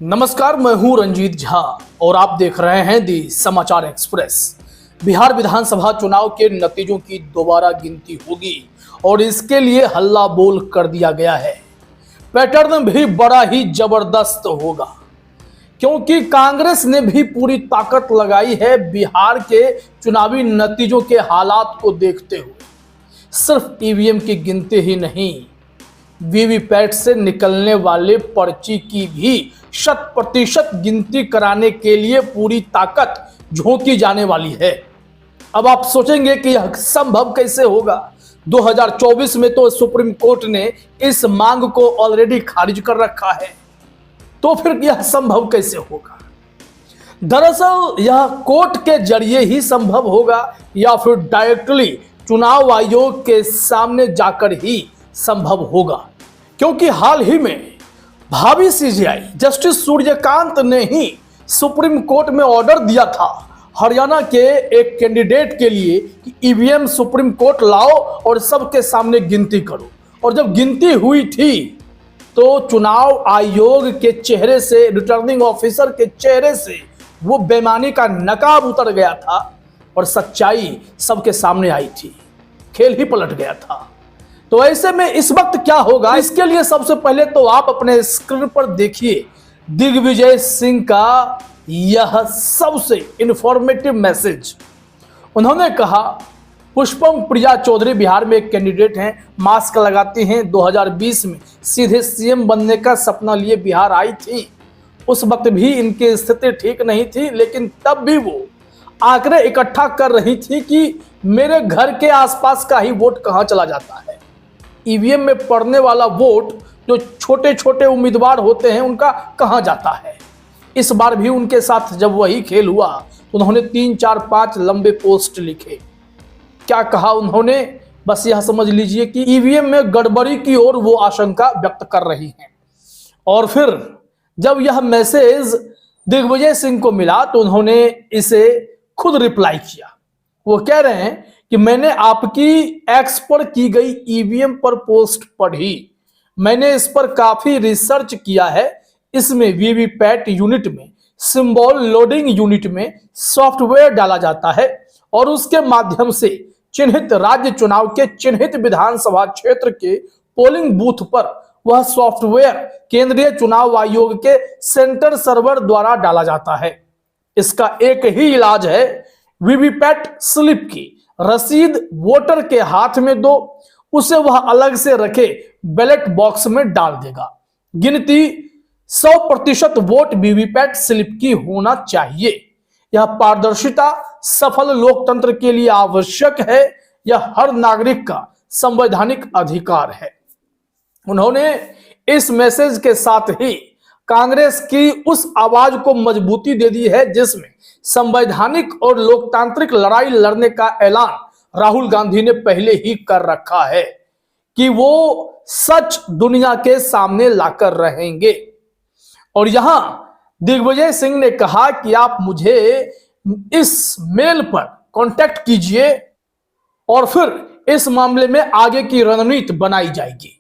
नमस्कार, मैं हूं रंजीत झा और आप देख रहे हैं दी समाचार एक्सप्रेस। बिहार विधानसभा चुनाव के नतीजों की दोबारा गिनती होगी और इसके लिए हल्ला बोल कर दिया गया है। पैटर्न भी बड़ा ही जबरदस्त होगा क्योंकि कांग्रेस ने भी पूरी ताकत लगाई है बिहार के चुनावी नतीजों के हालात को देखते हुए। सिर्फ ईवीएम की गिनती ही नहीं, वीवीपैट से निकलने वाले पर्ची की भी 100% गिनती कराने के लिए पूरी ताकत झोंकी जाने वाली है। अब आप सोचेंगे कि यह संभव कैसे होगा। 2024 में तो सुप्रीम कोर्ट ने इस मांग को ऑलरेडी खारिज कर रखा है, तो फिर यह संभव कैसे होगा। दरअसल यह कोर्ट के जरिए ही संभव होगा या फिर डायरेक्टली चुनाव आयोग के सामने जाकर ही संभव होगा, क्योंकि हाल ही में भावी सीजेआई जस्टिस सूर्यकांत ने ही सुप्रीम कोर्ट में ऑर्डर दिया था हरियाणा के एक कैंडिडेट के लिए कि ईवीएम सुप्रीम कोर्ट लाओ और सबके सामने गिनती करो। और जब गिनती हुई थी तो चुनाव आयोग के चेहरे से, रिटर्निंग ऑफिसर के चेहरे से वो बेईमानी का नकाब उतर गया था और सच्चाई सबके सामने आई थी। खेल ही पलट गया था। तो ऐसे में इस वक्त क्या होगा, इसके लिए सबसे पहले तो आप अपने स्क्रीन पर देखिए दिग्विजय सिंह का यह सबसे इंफॉर्मेटिव मैसेज। उन्होंने कहा, पुष्पम प्रिया चौधरी बिहार में एक कैंडिडेट हैं, मास्क लगाती हैं, 2020 में सीधे सीएम बनने का सपना लिए बिहार आई थी। उस वक्त भी इनकी स्थिति ठीक नहीं थी, लेकिन तब भी वो आंकड़े इकट्ठा कर रही थी कि मेरे घर के आसपास का ही वोट कहां चला जाता है। ईवीएम में पड़ने वाला वोट जो छोटे छोटे उम्मीदवार होते हैं उनका कहां जाता है। इस बार भी उनके साथ जब वही खेल हुआ तो उन्होंने 3, 4, 5 लंबे पोस्ट लिखे। क्या कहा उन्होंने, बस यह समझ लीजिए कि ईवीएम में गड़बड़ी की ओर वो आशंका व्यक्त कर रही हैं। और फिर जब यह मैसेज दिग्विजय सिंह को मिला तो उन्होंने इसे खुद रिप्लाई किया। वो कह रहे हैं कि मैंने आपकी एक्स पर की गई ईवीएम पर पोस्ट पढ़ी, मैंने इस पर काफी रिसर्च किया है। इसमें वीवीपैट यूनिट में, सिंबल लोडिंग यूनिट में सॉफ्टवेयर डाला जाता है और उसके माध्यम से चिन्हित राज्य चुनाव के चिन्हित विधानसभा क्षेत्र के पोलिंग बूथ पर वह सॉफ्टवेयर केंद्रीय चुनाव आयोग के सेंटर सर्वर द्वारा डाला जाता है। इसका एक ही इलाज है, वीवीपैट स्लिप की रसीद वोटर के हाथ में दो, उसे वह अलग से रखे बैलेट बॉक्स में डाल देगा। गिनती 100% वोट वीवीपैट स्लिप की होना चाहिए। यह पारदर्शिता सफल लोकतंत्र के लिए आवश्यक है। यह हर नागरिक का संवैधानिक अधिकार है। उन्होंने इस मैसेज के साथ ही कांग्रेस की उस आवाज को मजबूती दे दी है जिसमें संवैधानिक और लोकतांत्रिक लड़ाई लड़ने का ऐलान राहुल गांधी ने पहले ही कर रखा है कि वो सच दुनिया के सामने लाकर रहेंगे। और यहां दिग्विजय सिंह ने कहा कि आप मुझे इस मेल पर कांटेक्ट कीजिए और फिर इस मामले में आगे की रणनीति बनाई जाएगी।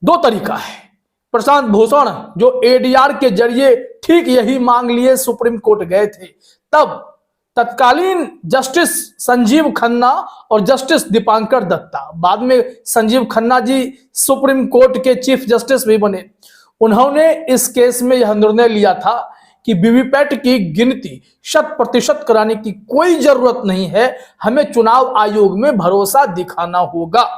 2 तरीका है। प्रशांत भूषण जो एडीआर के जरिए ठीक यही मांग लिए सुप्रीम कोर्ट गए थे, तब तत्कालीन जस्टिस संजीव खन्ना और जस्टिस दीपांकर दत्ता, बाद में संजीव खन्ना जी सुप्रीम कोर्ट के चीफ जस्टिस भी बने, उन्होंने इस केस में यह निर्णय लिया था कि वीवीपैट की गिनती 100% कराने की कोई जरूरत नहीं है, हमें चुनाव आयोग में भरोसा दिखाना होगा।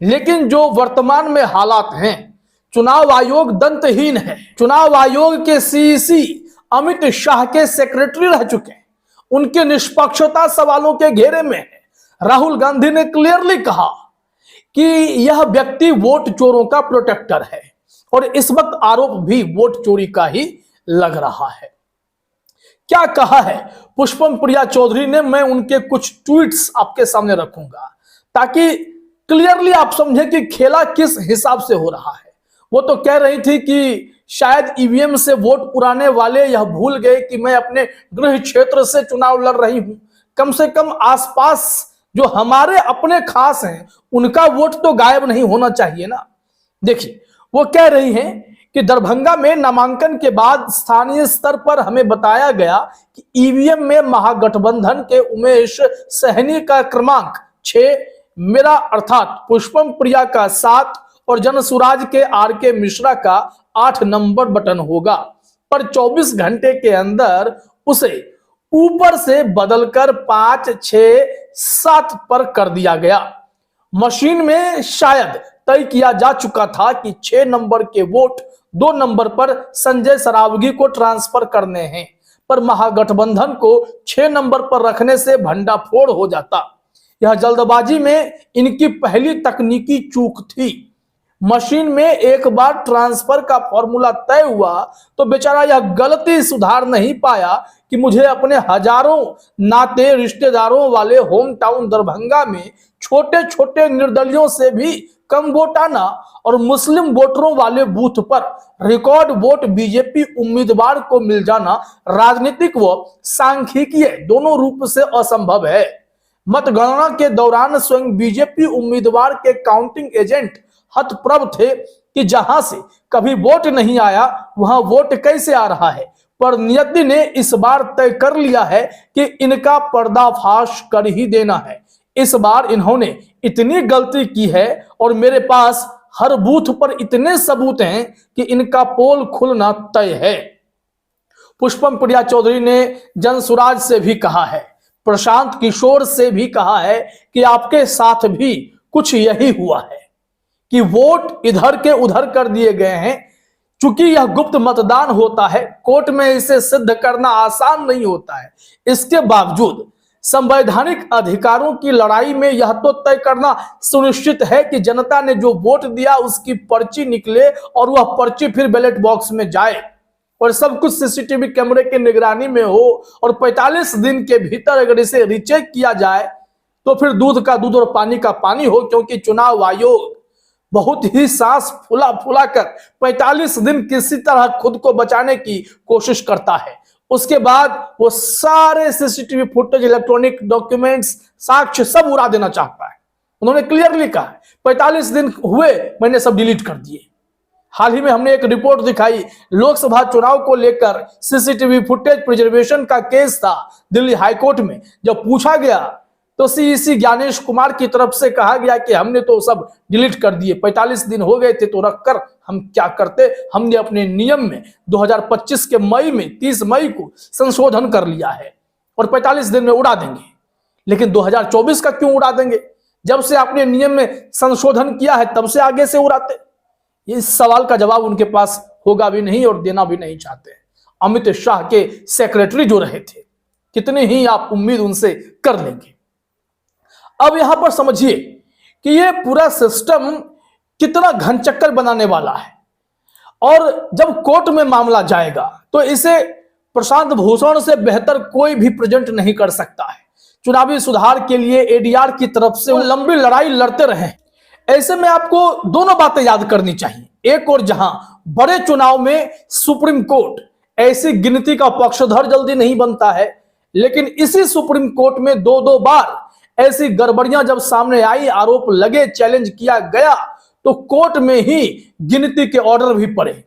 लेकिन जो वर्तमान में हालात हैं, चुनाव आयोग दंतहीन है। चुनाव आयोग के सीईसी अमित शाह के सेक्रेटरी रह चुके हैं, उनके निष्पक्षता सवालों के घेरे में है। राहुल गांधी ने क्लियरली कहा कि यह व्यक्ति वोट चोरों का प्रोटेक्टर है और इस वक्त आरोप भी वोट चोरी का ही लग रहा है। क्या कहा है पुष्पम प्रिया चौधरी ने, मैं उनके कुछ ट्वीट्स आपके सामने रखूंगा ताकि क्लियरली आप समझें कि खेला किस हिसाब से हो रहा है। वो तो कह रही थी कि शायद ईवीएम से वोट पुराने वाले यह भूल गए कि मैं अपने गृह क्षेत्र से चुनाव लड़ रही हूं, कम से कम आसपास जो हमारे अपने खास हैं उनका वोट तो गायब नहीं होना चाहिए ना। देखिए, वो कह रही हैं कि दरभंगा में नामांकन के बाद स्थानीय स्तर पर हमें बताया गया कि ईवीएम में महागठबंधन के उमेश सहनी का क्रमांक 6, मेरा अर्थात पुष्पम प्रिया का 7 और जनसुराज के आर.के. मिश्रा का 8 नंबर बटन होगा, पर 24 घंटे के अंदर उसे ऊपर से बदलकर 5, 6, 7 पर कर दिया गया। मशीन में शायद तय किया जा चुका था कि 6 नंबर के वोट 2 नंबर पर संजय सरावगी को ट्रांसफर करने हैं, पर महागठबंधन को 6 नंबर पर रखने से भंडाफोड़ हो जाता। यह जल्दबाजी में इनकी पहली तकनीकी चूक थी। मशीन में एक बार ट्रांसफर का फॉर्मूला तय हुआ तो बेचारा यह गलती सुधार नहीं पाया कि मुझे अपने हजारों नाते रिश्तेदारों वाले होम टाउन दरभंगा में छोटे छोटे निर्दलियों से भी कम वोट आना और मुस्लिम वोटरों वाले बूथ पर रिकॉर्ड वोट बीजेपी उम्मीदवार को मिल जाना राजनीतिक व सांख्यिकीय दोनों रूप से असंभव है। मतगणना के दौरान स्वयं बीजेपी उम्मीदवार के काउंटिंग एजेंट हतप्रभ थे कि जहां से कभी वोट नहीं आया वहां वोट कैसे आ रहा है, पर नियति ने इस बार तय कर लिया है कि इनका पर्दाफाश कर ही देना है। इस बार इन्होंने इतनी गलती की है और मेरे पास हर बूथ पर इतने सबूत हैं कि इनका पोल खुलना तय है। पुष्पम प्रिया चौधरी ने जनसुराज से भी कहा है, प्रशांत किशोर से भी कहा है कि आपके साथ भी कुछ यही हुआ है कि वोट इधर के उधर कर दिए गए हैं। चूंकि यह गुप्त मतदान होता है, कोर्ट में इसे सिद्ध करना आसान नहीं होता है। इसके बावजूद संवैधानिक अधिकारों की लड़ाई में यह तो तय करना सुनिश्चित है कि जनता ने जो वोट दिया उसकी पर्ची निकले और वह पर्ची फिर बैलेट बॉक्स में जाए और सब कुछ सीसीटीवी कैमरे की निगरानी में हो और 45 दिन के भीतर अगर इसे रीचेक किया जाए तो फिर दूध का दूध और पानी का पानी हो, क्योंकि चुनाव आयोग बहुत ही सांस फुला फुला कर 45 दिन किसी तरह खुद को बचाने की कोशिश करता है। उसके बाद वो सारे सीसीटीवी फुटेज, इलेक्ट्रॉनिक डॉक्यूमेंट्स, साक्ष्य सब उड़ा देना चाहता है। उन्होंने क्लियरली कहा है 45 दिन हुए मैंने सब डिलीट कर दिए। हाल ही में हमने एक रिपोर्ट दिखाई, लोकसभा चुनाव को लेकर सीसीटीवी फुटेज प्रिजर्वेशन का केस था दिल्ली हाईकोर्ट में। जब पूछा गया तो सीईसी ज्ञानेश कुमार की तरफ से कहा गया कि हमने तो सब डिलीट कर दिए, 45 दिन हो गए थे तो रखकर हम क्या करते, हमने अपने नियम में 2025 के मई में 30 मई को संशोधन कर लिया है और 45 दिन में उड़ा देंगे। लेकिन 2024 का क्यों उड़ा देंगे? जब से आपने नियम में संशोधन किया है तब से आगे से उड़ाते। इस सवाल का जवाब उनके पास होगा भी नहीं और देना भी नहीं चाहते। अमित शाह के सेक्रेटरी जो रहे थे, कितने ही आप उम्मीद उनसे कर लेंगे। अब यहां पर समझिए कि यह पूरा सिस्टम कितना घनचक्कर बनाने वाला है और जब कोर्ट में मामला जाएगा तो इसे प्रशांत भूषण से बेहतर कोई भी प्रेजेंट नहीं कर सकता है। चुनावी सुधार के लिए एडीआर की तरफ से वो लंबी लड़ाई लड़ते रहे। ऐसे में आपको दोनों बातें याद करनी चाहिए। एक और जहां बड़े चुनाव में सुप्रीम कोर्ट ऐसी गिनती का पक्षधर जल्दी नहीं बनता है, लेकिन इसी सुप्रीम कोर्ट में 2-2 बार ऐसी गड़बड़ियां जब सामने आई, आरोप लगे, चैलेंज किया गया, तो कोर्ट में ही गिनती के ऑर्डर भी पड़े।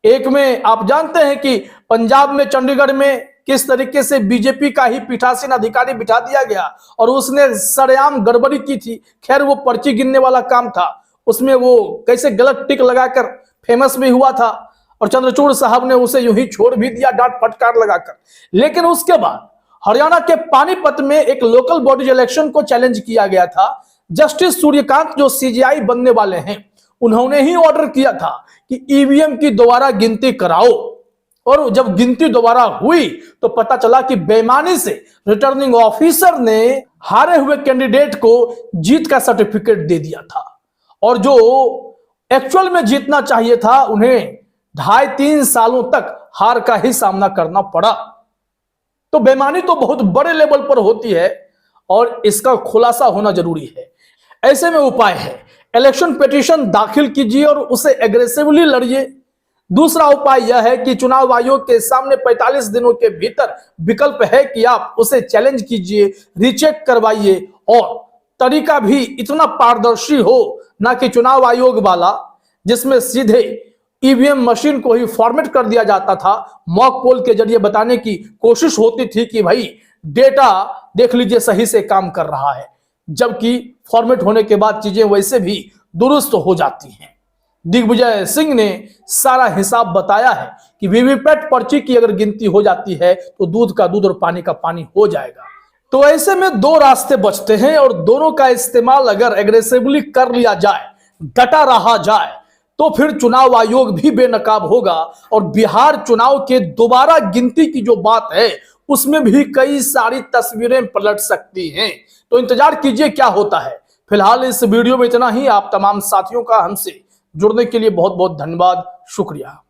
एक में आप जानते हैं कि पंजाब में चंडीगढ़ में किस तरीके से बीजेपी का ही पीठासीन अधिकारी बिठा दिया गया और उसने सरेआम गड़बड़ी की थी। खैर वो पर्ची गिनने वाला काम था, उसमें वो कैसे गलत टिक लगाकर फेमस भी हुआ था और चंद्रचूड़ साहब ने उसे यूं ही छोड़ भी दिया डांट फटकार लगाकर। लेकिन उसके बाद हरियाणा के पानीपत में एक लोकल बॉडी इलेक्शन को चैलेंज किया गया था। जस्टिस सूर्यकांत जो सीजीआई बनने वाले हैं, उन्होंने ही ऑर्डर किया था कि ईवीएम की दोबारा गिनती कराओ और जब गिनती दोबारा हुई तो पता चला कि बेईमानी से रिटर्निंग ऑफिसर ने हारे हुए कैंडिडेट को जीत का सर्टिफिकेट दे दिया था और जो एक्चुअल में जीतना चाहिए था उन्हें 2.5-3 सालों तक हार का ही सामना करना पड़ा। तो बेईमानी तो बहुत बड़े लेवल पर होती है और इसका खुलासा होना जरूरी है। ऐसे में उपाय है, इलेक्शन पिटीशन दाखिल कीजिए और उसे एग्रेसिवली लड़िए। दूसरा उपाय यह है कि चुनाव आयोग के सामने 45 दिनों के भीतर विकल्प है कि आप उसे चैलेंज कीजिए, रीचेक करवाइए और तरीका भी इतना पारदर्शी हो, ना कि चुनाव आयोग वाला जिसमें सीधे ईवीएम मशीन को ही फॉर्मेट कर दिया जाता था। मॉक पोल के जरिए बताने की कोशिश होती थी कि भाई डेटा देख लीजिए सही से काम कर रहा है, जबकि फॉर्मेट होने के बाद चीजें वैसे भी दुरुस्त हो जाती हैं। दिग्विजय सिंह ने सारा हिसाब बताया है कि वीवीपैट पर्ची की अगर गिनती हो जाती है तो दूध का दूध और पानी का पानी हो जाएगा। तो ऐसे में दो रास्ते बचते हैं और दोनों का इस्तेमाल अगर एग्रेसिवली कर लिया जाए, डटा रहा जाए, तो फिर चुनाव आयोग भी बेनकाब होगा और बिहार चुनाव के दोबारा गिनती की जो बात है उसमें भी कई सारी तस्वीरें पलट सकती हैं। तो इंतजार कीजिए क्या होता है। फिलहाल इस वीडियो में इतना ही। आप तमाम साथियों का हमसे जुड़ने के लिए बहुत बहुत धन्यवाद, शुक्रिया।